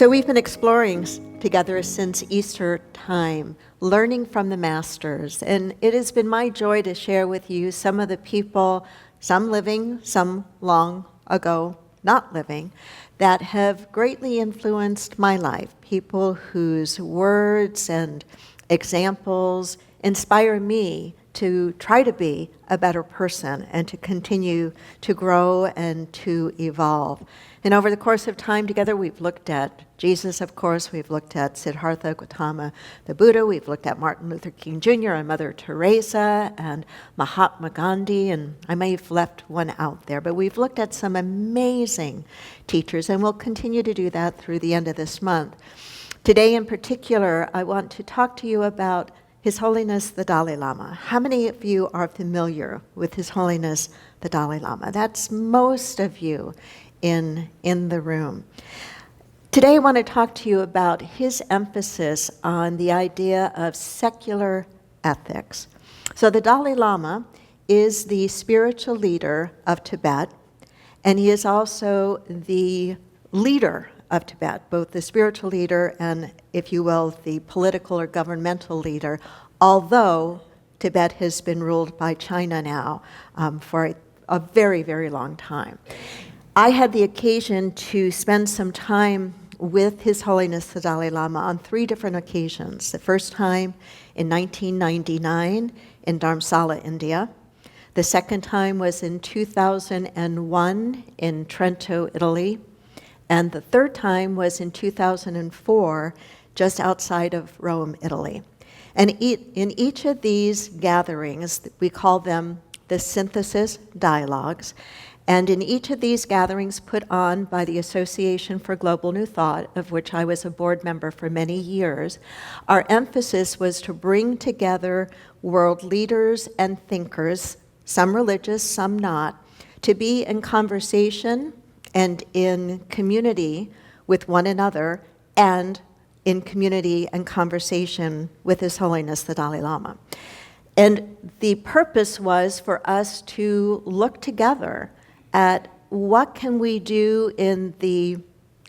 So we've been exploring together since Easter time, learning from the masters, and it has been my joy to share with you some of the people, some living, some long ago not living, that have greatly influenced my life, people whose words and examples inspire me to try to be a better person and to continue to grow and to evolve. And over the course of time together, we've looked at Jesus, of course, we've looked at Siddhartha Gautama, the Buddha, we've looked at Martin Luther King Jr. and Mother Teresa and Mahatma Gandhi, and I may have left one out there, but we've looked at some amazing teachers, and we'll continue to do that through the end of this month. Today in particular, I want to talk to you about His Holiness the Dalai Lama. How many of you are familiar with His Holiness the Dalai Lama? That's most of you in the room. Today I want to talk to you about his emphasis on the idea of secular ethics. So the Dalai Lama is the spiritual leader of Tibet, and he is also the leader of Tibet, both the spiritual leader and, if you will, the political or governmental leader, although Tibet has been ruled by China now for a very, very long time. I had the occasion to spend some time with His Holiness the Dalai Lama on 3 different occasions. The first time in 1999 in Dharamsala, India. The second time was in 2001 in Trento, Italy. And the third time was in 2004, just outside of Rome, Italy. And in each of these gatherings, we call them the synthesis dialogues. And in each of these gatherings put on by the Association for Global New Thought, of which I was a board member for many years, our emphasis was to bring together world leaders and thinkers, some religious, some not, to be in conversation and in community with one another and in community and conversation with His Holiness the Dalai Lama. And the purpose was for us to look together at what can we do in the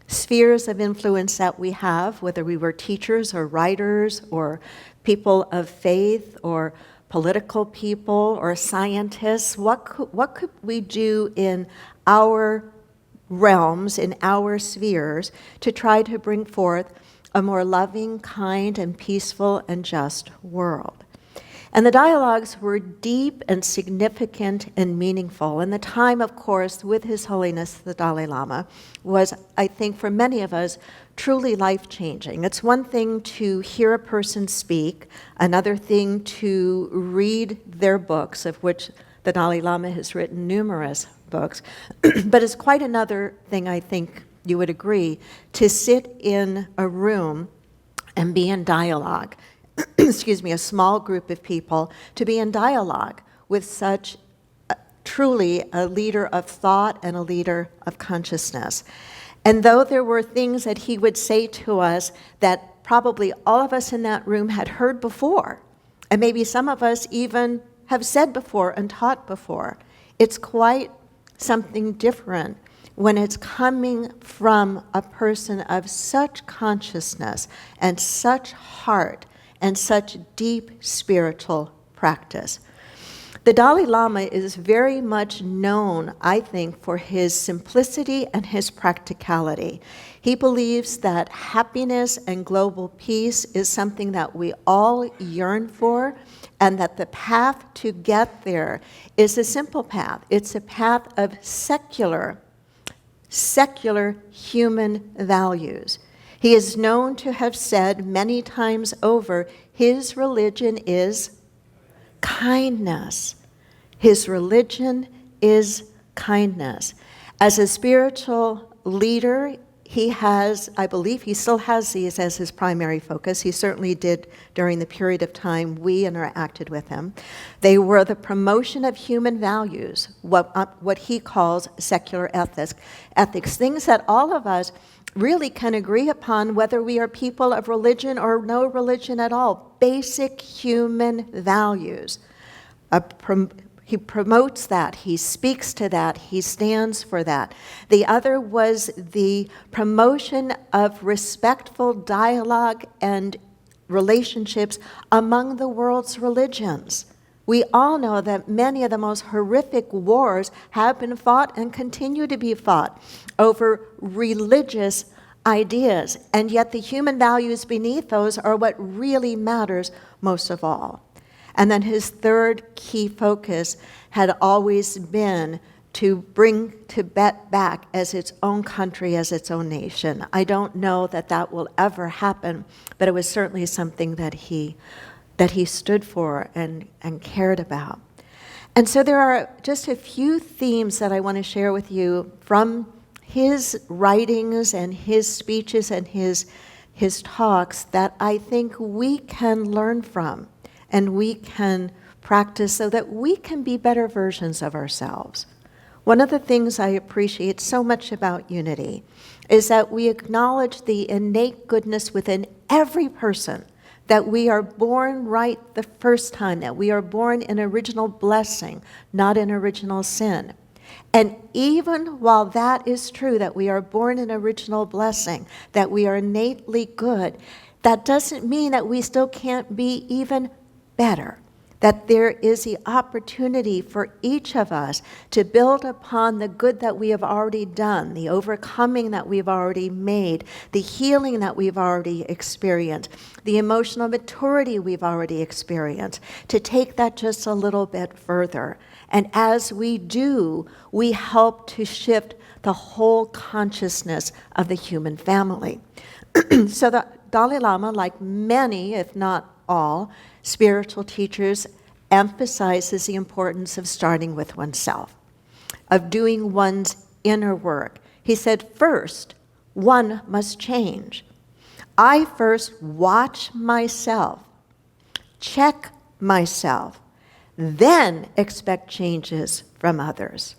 spheres of influence that we have, whether we were teachers or writers or people of faith or political people or scientists. What could we do in our realms, in our spheres, to try to bring forth a more loving, kind, and peaceful and just world? And the dialogues were deep and significant and meaningful. And the time, of course, with His Holiness the Dalai Lama was, I think, for many of us, truly life-changing. It's one thing to hear a person speak, another thing to read their books, of which the Dalai Lama has written numerous books, but it's quite another thing, I think you would agree, to sit in a room and be in dialogue. Excuse me, a small group of people, to be in dialogue with such truly a leader of thought and a leader of consciousness. And though there were things that he would say to us that probably all of us in that room had heard before, and maybe some of us even have said before and taught before, it's quite something different when it's coming from a person of such consciousness and such heart and such deep spiritual practice. The Dalai Lama is very much known, I think, for his simplicity and his practicality. He believes that happiness and global peace is something that we all yearn for, and that the path to get there is a simple path. It's a path of secular human values. He is known to have said many times over, his religion is kindness. His religion is kindness. As a spiritual leader, he has, I believe he still has these as his primary focus. He certainly did during the period of time we interacted with him. They were the promotion of human values, what he calls secular ethics, things that all of us really can agree upon, whether we are people of religion or no religion at all. Basic human values. He promotes that. He speaks to that. He stands for that. The other was the promotion of respectful dialogue and relationships among the world's religions. We all know that many of the most horrific wars have been fought and continue to be fought over religious ideas, and yet the human values beneath those are what really matters most of all. And then his third key focus had always been to bring Tibet back as its own country, as its own nation. I don't know that that will ever happen, but it was certainly something that he stood for and cared about. And so there are just a few themes that I want to share with you from his writings and his speeches and his talks that I think we can learn from and we can practice so that we can be better versions of ourselves. One of the things I appreciate so much about unity is that we acknowledge the innate goodness within every person, that we are born right the first time, that we are born in original blessing, not in original sin. And even while that is true, that we are born in original blessing, that we are innately good, that doesn't mean that we still can't be even better. That there is the opportunity for each of us to build upon the good that we have already done, the overcoming that we've already made, the healing that we've already experienced, the emotional maturity we've already experienced, to take that just a little bit further. And as we do, we help to shift the whole consciousness of the human family. So the Dalai Lama, like many, if not all, spiritual teachers, emphasizes the importance of starting with oneself, of doing one's inner work. He said, first, one must change. I first watch myself, check myself, then expect changes from others.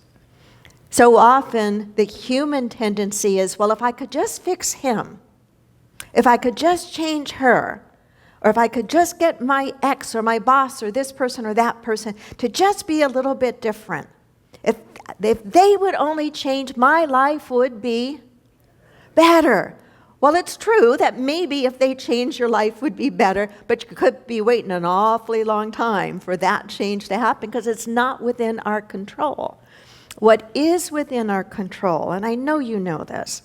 So often the human tendency is, well, if I could just fix him, if I could just change her, or if I could just get my ex or my boss or this person or that person to just be a little bit different. If they would only change, my life would be better. Well, it's true that maybe if they change, your life would be better, but you could be waiting an awfully long time for that change to happen because it's not within our control. What is within our control, and I know you know this,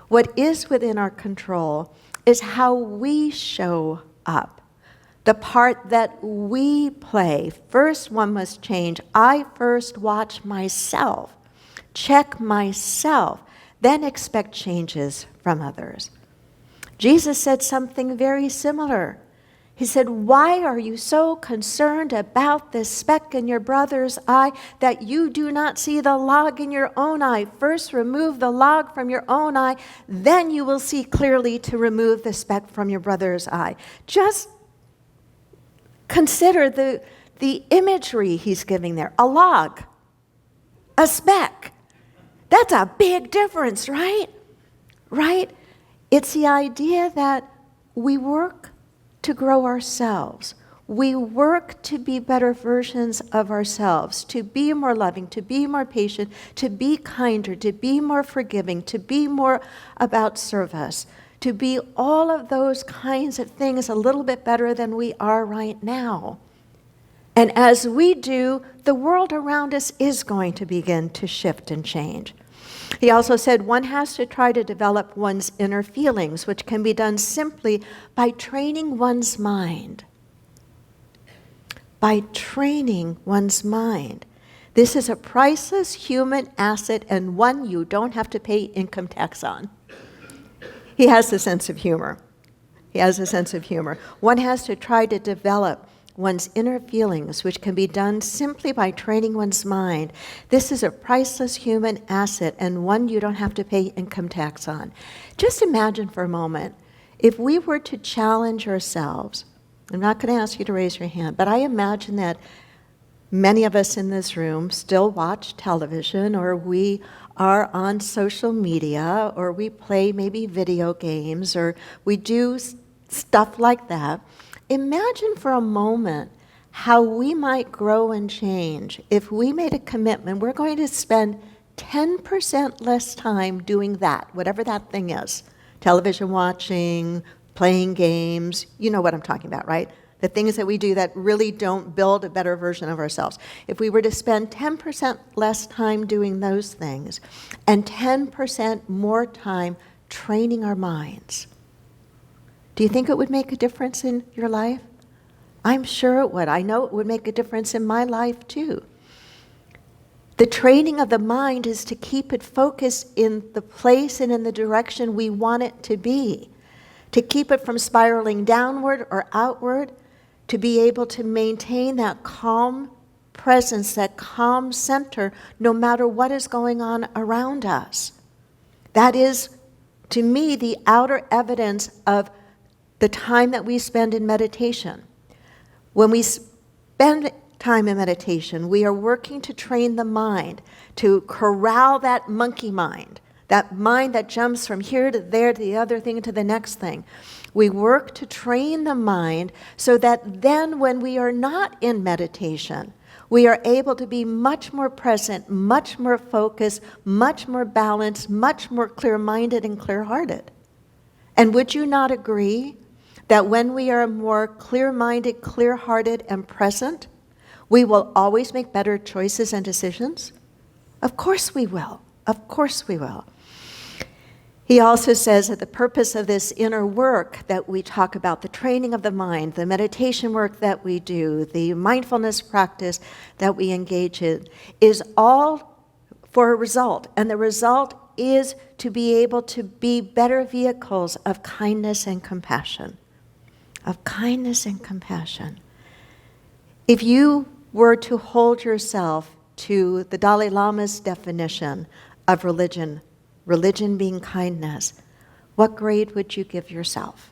what is within our control is how we show up, the part that we play. First, one must change. I first watch myself, check myself, then expect changes from others. Jesus said something very similar. He said, why are you so concerned about this speck in your brother's eye that you do not see the log in your own eye? First remove the log from your own eye, then you will see clearly to remove the speck from your brother's eye. Just consider the imagery he's giving there. A log, a speck. That's a big difference, right? Right? It's the idea that we work to grow ourselves. We work to be better versions of ourselves, to be more loving, to be more patient, to be kinder, to be more forgiving, to be more about service, to be all of those kinds of things a little bit better than we are right now. And as we do, the world around us is going to begin to shift and change. He also said one has to try to develop one's inner feelings, which can be done simply by training one's mind. By training one's mind. This is a priceless human asset and one you don't have to pay income tax on. He has a sense of humor. He has a sense of humor. One has to try to develop one's inner feelings, which can be done simply by training one's mind. This is a priceless human asset and one you don't have to pay income tax on. Just imagine for a moment, if we were to challenge ourselves, I'm not going to ask you to raise your hand, but I imagine that many of us in this room still watch television, or we are on social media, or we play maybe video games, or we do stuff like that. Imagine for a moment how we might grow and change if we made a commitment. We're going to spend 10% less time doing that, whatever that thing is. Television watching, playing games, you know what I'm talking about, right? The things that we do that really don't build a better version of ourselves. If we were to spend 10% less time doing those things and 10% more time training our minds, do you think it would make a difference in your life? I'm sure it would. I know it would make a difference in my life too. The training of the mind is to keep it focused in the place and in the direction we want it to be, to keep it from spiraling downward or outward, to be able to maintain that calm presence, that calm center, no matter what is going on around us. That is, to me, the outer evidence of the time that we spend in meditation. When we spend time in meditation, we are working to train the mind, to corral that monkey mind that jumps from here to there to the other thing to the next thing. We work to train the mind so that then when we are not in meditation, we are able to be much more present, much more focused, much more balanced, much more clear-minded and clear-hearted. And would you not agree that when we are more clear-minded, clear-hearted, and present, we will always make better choices and decisions? Of course we will. Of course we will. He also says that the purpose of this inner work that we talk about, the training of the mind, the meditation work that we do, the mindfulness practice that we engage in, is all for a result. And the result is to be able to be better vehicles of kindness and compassion. Of kindness and compassion. If you were to hold yourself to the Dalai Lama's definition of religion, religion being kindness, what grade would you give yourself?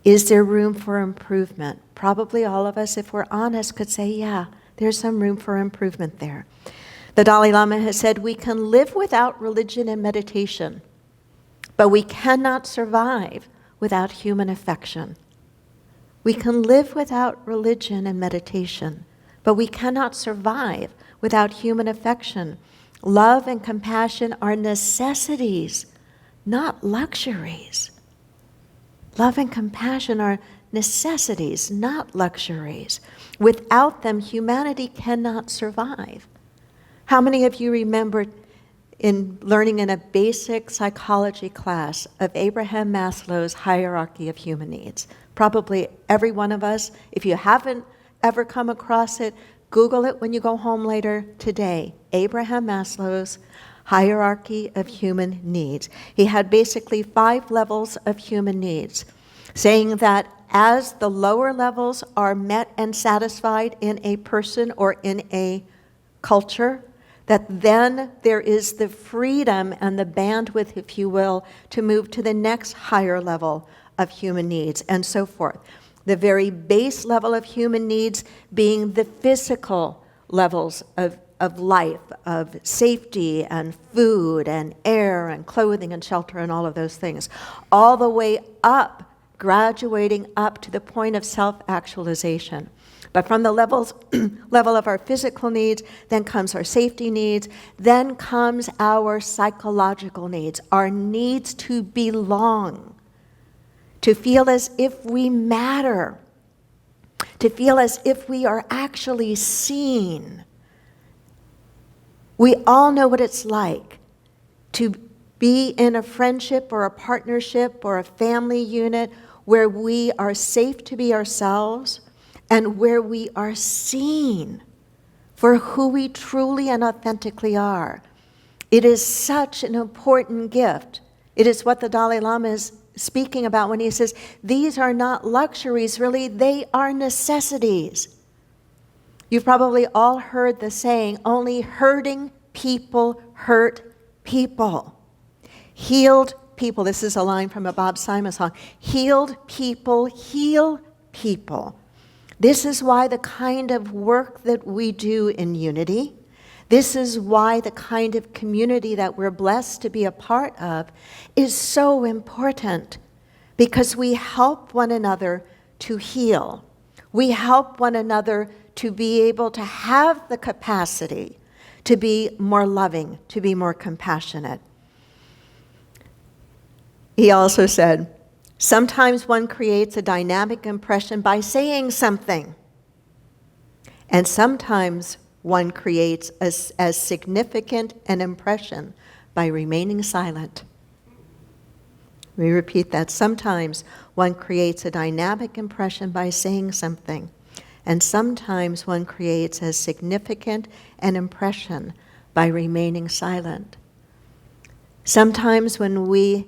Is there room for improvement? Probably all of us, if we're honest, could say, yeah, there's some room for improvement there. The Dalai Lama has said we can live without religion and meditation, but we cannot survive without human affection. We can live without religion and meditation, but we cannot survive without human affection. Love and compassion are necessities, not luxuries. Love and compassion are necessities, not luxuries. Without them, humanity cannot survive. How many of you remember in learning in a basic psychology class of Abraham Maslow's hierarchy of human needs? Probably every one of us. If you haven't ever come across it, Google it when you go home later today. Abraham Maslow's hierarchy of human needs. He had basically 5 levels of human needs, saying that as the lower levels are met and satisfied in a person or in a culture, that then there is the freedom and the bandwidth, if you will, to move to the next higher level of human needs, and so forth. The very base level of human needs being the physical levels of life, of safety and food and air and clothing and shelter and all of those things, all the way up, graduating up to the point of self-actualization. But from the level of our physical needs, then comes our safety needs, then comes our psychological needs, our needs to belong, to feel as if we matter, to feel as if we are actually seen. We all know what it's like to be in a friendship or a partnership or a family unit where we are safe to be ourselves and where we are seen for who we truly and authentically are. It is such an important gift. It is what the Dalai Lama is speaking about when he says, these are not luxuries, really, they are necessities. You've probably all heard the saying, only hurting people hurt people. Healed people, this is a line from a Bob Simon song, healed people heal people. This is why the kind of work that we do in unity, this is why the kind of community that we're blessed to be a part of is so important, because we help one another to heal. We help one another to be able to have the capacity to be more loving, to be more compassionate. He also said, sometimes one creates a dynamic impression by saying something, and sometimes one creates as significant an impression by remaining silent. We repeat that. Sometimes one creates a dynamic impression by saying something, and sometimes one creates as significant an impression by remaining silent. Sometimes when we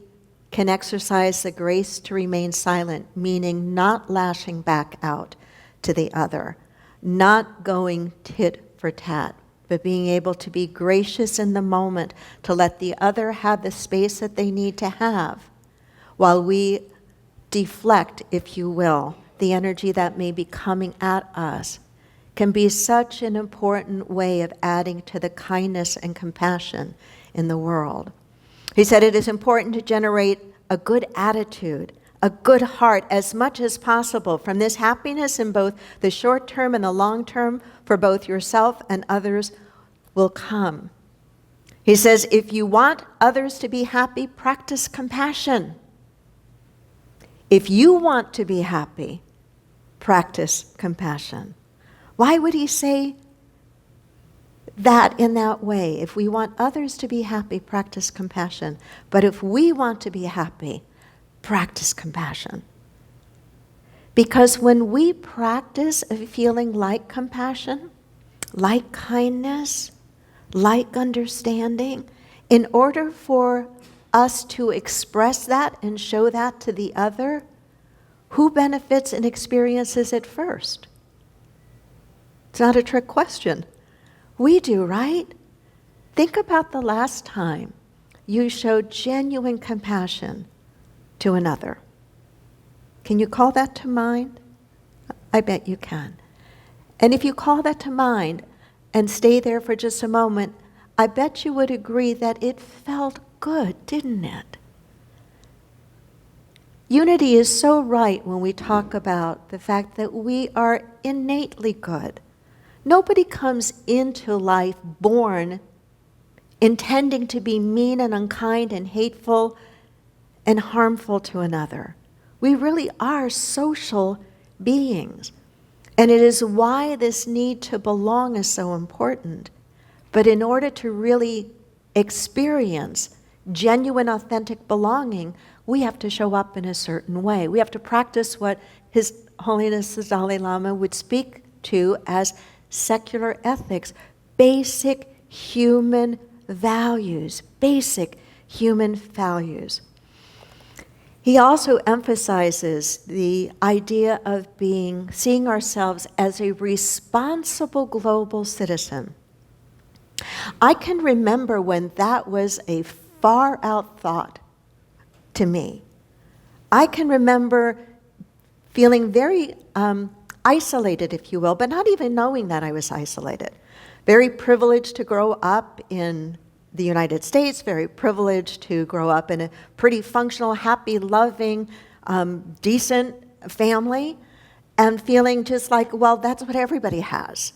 can exercise the grace to remain silent, meaning not lashing back out to the other, not going tit for tat, but being able to be gracious in the moment, to let the other have the space that they need to have, while we deflect, if you will, the energy that may be coming at us, can be such an important way of adding to the kindness and compassion in the world. He said it is important to generate a good attitude, a good heart as much as possible. From this, happiness in both the short term and the long term for both yourself and others will come. He says, if you want others to be happy, practice compassion. If you want to be happy, practice compassion. Why would he say that in that way? If we want others to be happy, practice compassion. But if we want to be happy, practice compassion. Because when we practice a feeling like compassion, like kindness, like understanding, in order for us to express that and show that to the other, who benefits and experiences it first? It's not a trick question. We do, right? Think about the last time you showed genuine compassion to another. Can you call that to mind? I bet you can. And if you call that to mind and stay there for just a moment, I bet you would agree that it felt good, didn't it? Unity is so right when we talk about the fact that we are innately good. Nobody comes into life born intending to be mean and unkind and hateful and harmful to another. We really are social beings. And it is why this need to belong is so important. But in order to really experience genuine, authentic belonging, we have to show up in a certain way. We have to practice what His Holiness the Dalai Lama would speak to as secular ethics, basic human values, basic human values. He also emphasizes the idea of seeing ourselves as a responsible global citizen. I can remember when that was a far out thought to me. I can remember feeling very isolated, if you will, but not even knowing that I was isolated. Very privileged to grow up in the United States, very privileged to grow up in a pretty functional, happy, loving, decent family, and feeling just like, well, that's what everybody has,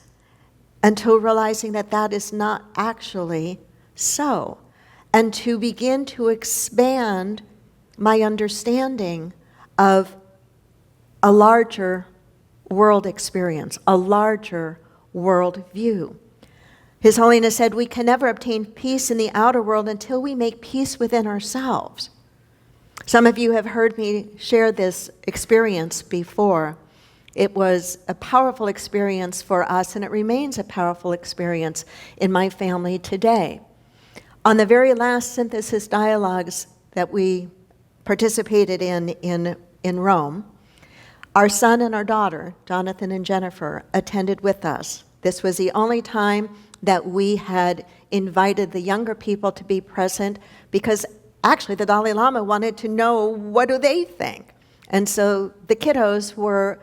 until realizing that that is not actually so. And to begin to expand my understanding of a larger world experience, a larger world view. His Holiness said, we can never obtain peace in the outer world until we make peace within ourselves. Some of you have heard me share this experience before. It was a powerful experience for us, and it remains a powerful experience in my family today. On the very last synthesis dialogues that we participated in Rome, our son and our daughter, Jonathan and Jennifer, attended with us. This was the only time that we had invited the younger people to be present, because actually the Dalai Lama wanted to know, what do they think? And so the kiddos were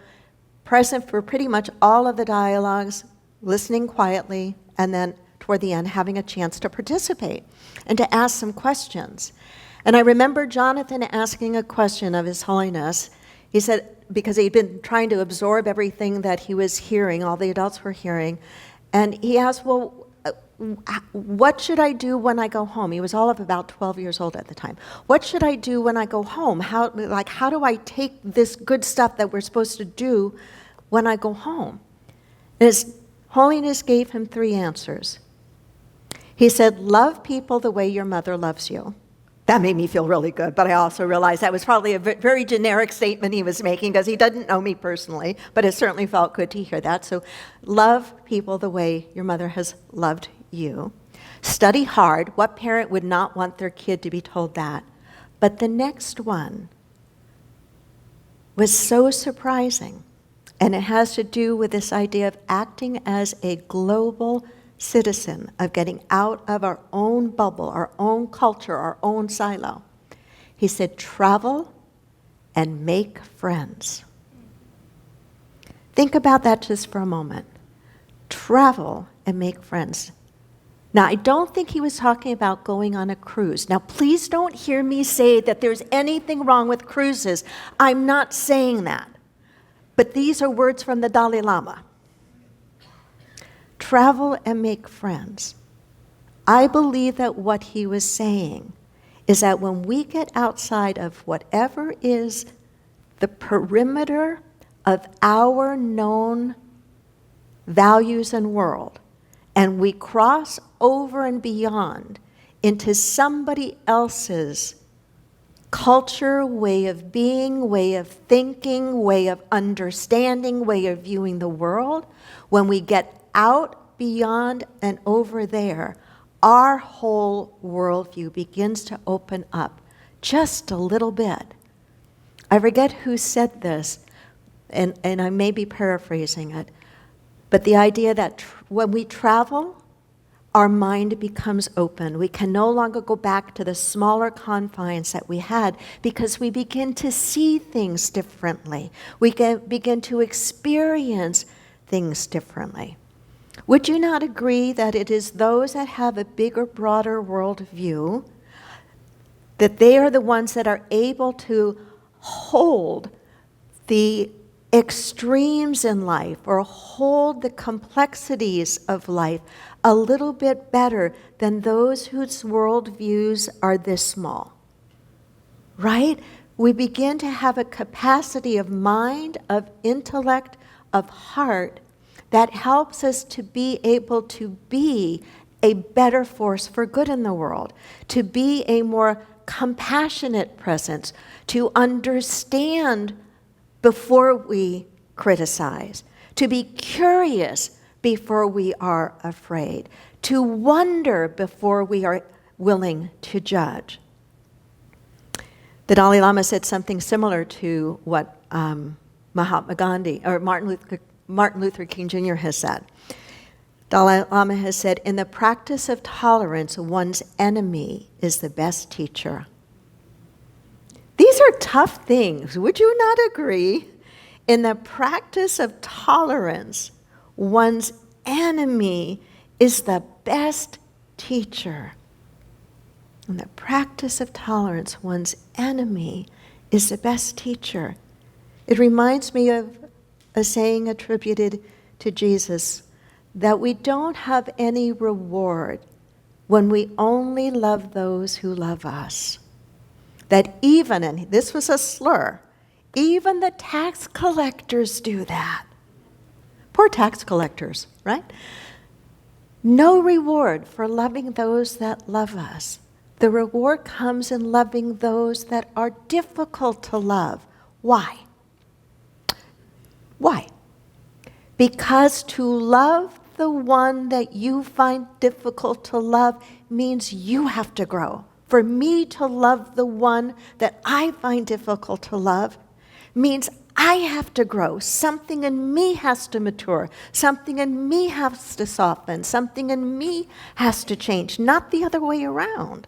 present for pretty much all of the dialogues, listening quietly, and then toward the end having a chance to participate and to ask some questions. And I remember Jonathan asking a question of His Holiness. He said, because he'd been trying to absorb everything that he was hearing, all the adults were hearing, and he asked, well, what should I do when I go home? He was all of about 12 years old at the time. What should I do when I go home? How do I take this good stuff that we're supposed to do when I go home? And His Holiness gave him 3 answers. He said, love people the way your mother loves you. That made me feel really good, but I also realized that was probably a very generic statement he was making because he doesn't know me personally, but it certainly felt good to hear that. So love people the way your mother has loved you. Study hard. What parent would not want their kid to be told that? But the next one was so surprising, and it has to do with this idea of acting as a global citizen, of getting out of our own bubble, our own culture, our own silo. He said, travel and make friends. Think about that just for a moment. Travel and make friends. Now, I don't think he was talking about going on a cruise. Now, please don't hear me say that there's anything wrong with cruises. I'm not saying that. But these are words from the Dalai Lama. Travel and make friends. I believe that what he was saying is that when we get outside of whatever is the perimeter of our known values and world, and we cross over and beyond into somebody else's culture, way of being, way of thinking, way of understanding, way of viewing the world, when we get out beyond and over there, our whole worldview begins to open up just a little bit. I forget who said this, and I may be paraphrasing it, but the idea that when we travel, our mind becomes open. We can no longer go back to the smaller confines that we had because we begin to see things differently. We begin to experience things differently. Would you not agree that it is those that have a bigger, broader worldview, that they are the ones that are able to hold the extremes in life or hold the complexities of life a little bit better than those whose worldviews are this small? Right? We begin to have a capacity of mind, of intellect, of heart that helps us to be able to be a better force for good in the world, to be a more compassionate presence, to understand before we criticize, to be curious before we are afraid, to wonder before we are willing to judge. The Dalai Lama said something similar to what Mahatma Gandhi or Martin Luther King Jr. has said. Dalai Lama has said, in the practice of tolerance, one's enemy is the best teacher. These are tough things. Would you not agree? In the practice of tolerance, one's enemy is the best teacher. In the practice of tolerance, one's enemy is the best teacher. It reminds me of a saying attributed to Jesus, that we don't have any reward when we only love those who love us. That even, and this was a slur, even the tax collectors do that. Poor tax collectors, right? No reward for loving those that love us. The reward comes in loving those that are difficult to love. Why? Why? Because to love the one that you find difficult to love means you have to grow. For me to love the one that I find difficult to love means I have to grow. Something in me has to mature. Something in me has to soften. Something in me has to change, not the other way around.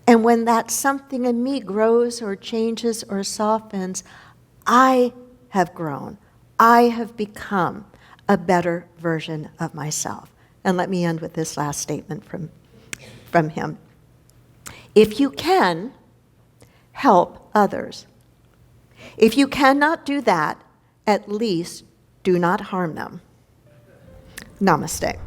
And when that something in me grows or changes or softens, I have grown. I have become a better version of myself. And let me end with this last statement from him. If you can, help others. If you cannot do that, at least do not harm them. Namaste.